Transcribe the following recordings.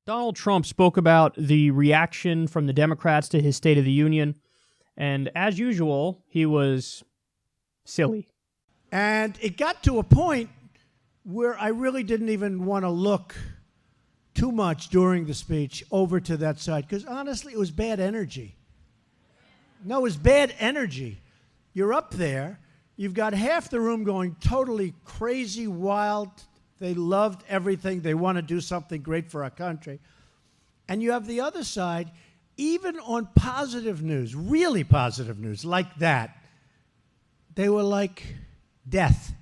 Donald Trump spoke about the reaction from the Democrats to his State of the Union, and as usual, he was silly. And it got to a point where I really didn't even want to look too much during the speech over to that side, because honestly, it was bad energy. No, it was bad energy. You're up there, you've got half the room going totally crazy, wild. They loved everything. They want to do something great for our country. And you have the other side, even on positive news, really positive news like that, they were like death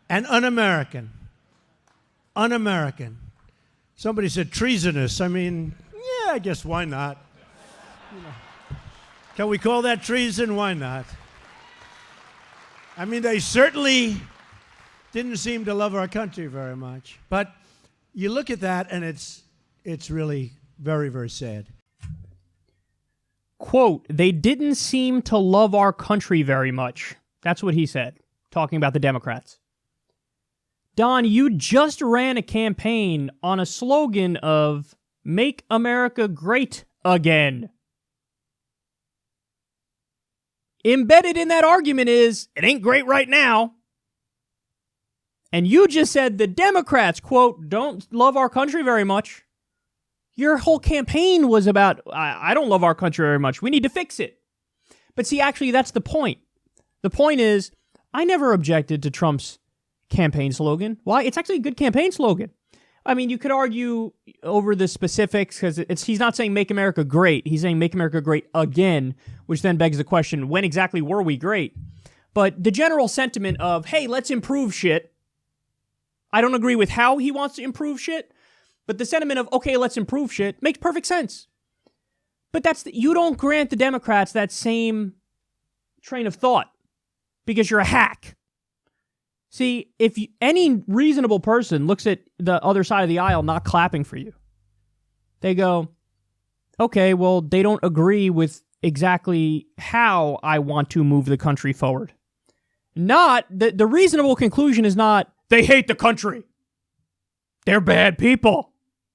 and un-American. Un-American. Somebody said treasonous. I mean, yeah, I guess why not? Can we call that treason? Why not? I mean, they certainly didn't seem to love our country very much. But you look at that, and it's really very, very sad. Quote, they didn't seem to love our country very much. That's what he said, talking about the Democrats. Don, you just ran a campaign on a slogan of Make America Great Again. Embedded in that argument is, it ain't great right now. And you just said the Democrats, quote, don't love our country very much. Your whole campaign was about, I don't love our country very much. We need to fix it. But see, actually, that's the point. The point is, I never objected to Trump's campaign slogan. Why? It's actually a good campaign slogan. I mean, you could argue over the specifics because he's not saying make America great. He's saying make America great again, which then begs the question, when exactly were we great? But the general sentiment of, hey, let's improve shit. I don't agree with how he wants to improve shit, but the sentiment of, okay, let's improve shit makes perfect sense. But you don't grant the Democrats that same train of thought because you're a hack. See, if any reasonable person looks at the other side of the aisle not clapping for you, they go, okay, well, they don't agree with exactly how I want to move the country forward. The reasonable conclusion is not, they hate the country. They're bad people.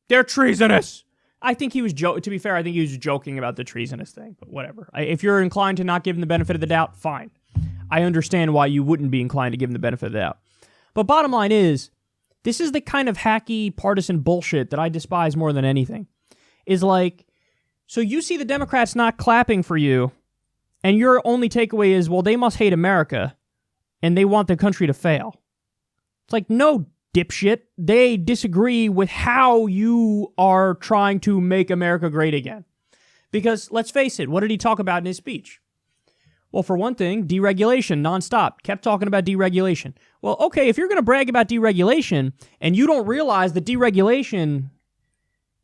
They're treasonous. I think he was to be fair, I think he was joking about the treasonous thing, but whatever. If you're inclined to not give him the benefit of the doubt, fine. I understand why you wouldn't be inclined to give him the benefit of the doubt. But bottom line is, this is the kind of hacky partisan bullshit that I despise more than anything. Is like, so you see the Democrats not clapping for you, and your only takeaway is, well, they must hate America, and they want the country to fail. It's like, no, dipshit. They disagree with how you are trying to make America great again. Because, let's face it, what did he talk about in his speech? Well, for one thing, deregulation, nonstop. Kept talking about deregulation. Well, okay, if you're going to brag about deregulation, and you don't realize that deregulation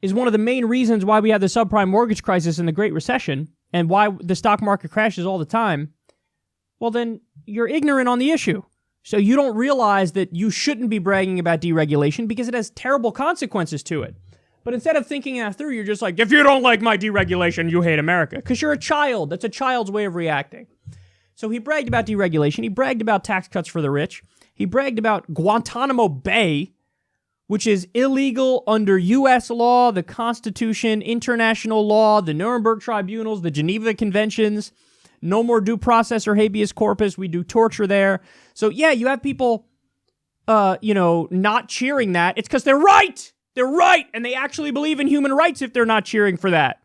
is one of the main reasons why we have the subprime mortgage crisis and the Great Recession, and why the stock market crashes all the time, well, then you're ignorant on the issue. So you don't realize that you shouldn't be bragging about deregulation because it has terrible consequences to it. But instead of thinking that through, you're just like, if you don't like my deregulation, you hate America. Because you're a child. That's a child's way of reacting. So he bragged about deregulation. He bragged about tax cuts for the rich. He bragged about Guantanamo Bay, which is illegal under U.S. law, the Constitution, international law, the Nuremberg tribunals, the Geneva Conventions. No more due process or habeas corpus. We do torture there. So yeah, you have people, not cheering that. It's because they're right. They're right. And they actually believe in human rights if they're not cheering for that.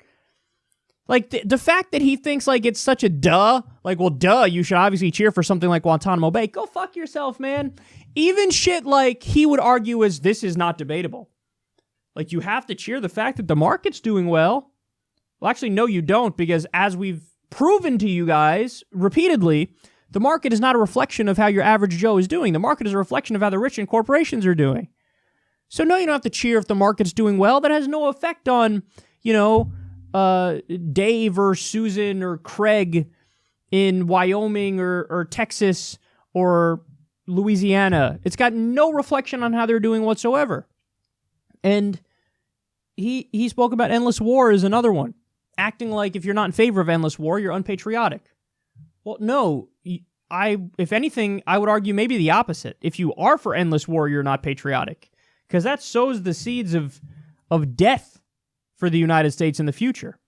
Like the fact that he thinks like it's such a duh, like, well, duh, you should obviously cheer for something like Guantanamo Bay. Go fuck yourself, man. Even shit like he would argue is this is not debatable. Like you have to cheer the fact that the market's doing well. Well, actually, no, you don't, because as we've proven to you guys repeatedly, the market is not a reflection of how your average Joe is doing. The market is a reflection of how the rich and corporations are doing. So no, you don't have to cheer if the market's doing well. That has no effect on, Dave or Susan or Craig in Wyoming or Texas or Louisiana. It's got no reflection on how they're doing whatsoever. And he spoke about endless war as another one. Acting like if you're not in favor of endless war, you're unpatriotic. Well, no. If anything, I would argue maybe the opposite. If you are for endless war, you're not patriotic. Because that sows the seeds of of death for the United States in the future.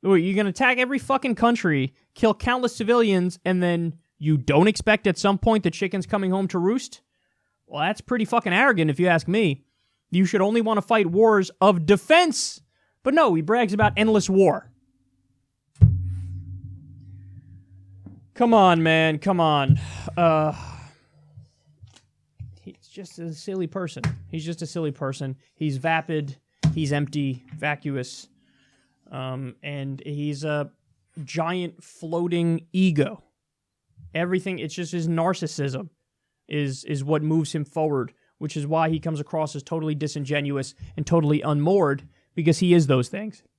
You're going to attack every fucking country, kill countless civilians, and then you don't expect at some point the chicken's coming home to roost? Well, that's pretty fucking arrogant if you ask me. You should only want to fight wars of defense. But no, he brags about endless war. Come on, man. Come on. He's just a silly person. He's just a silly person. He's vapid. He's empty, vacuous. And he's a giant floating ego. Everything, it's just his narcissism is what moves him forward, which is why he comes across as totally disingenuous and totally unmoored, because he is those things.